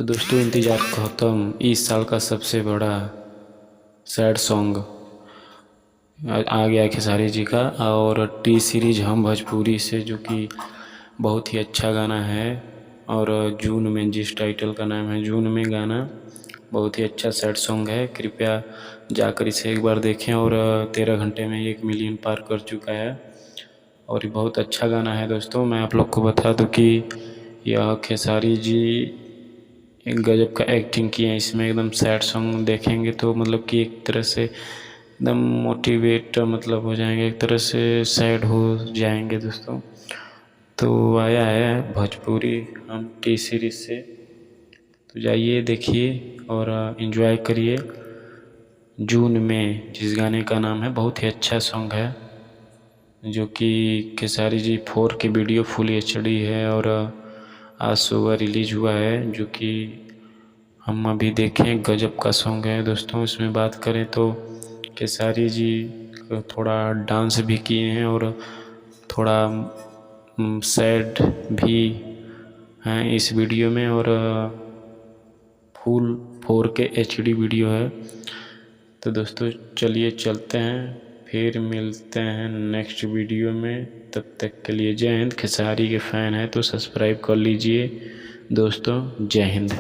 तो दोस्तों इंतज़ार खत्म। इस साल का सबसे बड़ा सैड सॉन्ग आ गया खेसारी जी का, और टी सीरीज हम भोजपुरी से, जो कि बहुत ही अच्छा गाना है। और जून में, जिस टाइटल का नाम है जून में, गाना बहुत ही अच्छा सैड सॉन्ग है। कृपया जाकर इसे एक बार देखें। और 13 घंटे में 1 मिलियन पार कर चुका है और ये बहुत अच्छा गाना है। दोस्तों मैं आप लोग को बता दूं कि यह खेसारी जी एक गजब का एक्टिंग किए हैं इसमें। एकदम सैड सॉन्ग देखेंगे तो मतलब कि एक तरह से एकदम मोटिवेट मतलब हो जाएंगे, एक तरह से सैड हो जाएंगे दोस्तों। तो आया है भोजपुरी हम टी सीरीज से, तो जाइए देखिए और एंजॉय करिए। जून में, जिस गाने का नाम है, बहुत ही अच्छा सॉन्ग है, जो कि खेसारी जी 4 की वीडियो फुल एचडी है। और आज सुबह रिलीज हुआ है, जो कि हम अभी देखें। गजब का सॉन्ग है दोस्तों। इसमें बात करें तो खेसारी जी थोड़ा डांस भी किए हैं और थोड़ा सैड भी हैं इस वीडियो में। और फुल 4K HD वीडियो है। तो दोस्तों चलिए चलते हैं, फिर मिलते हैं नेक्स्ट वीडियो में। तब तक के लिए जय हिंद। खेसारी के फ़ैन हैं तो सब्सक्राइब कर लीजिए दोस्तों। जय हिंद।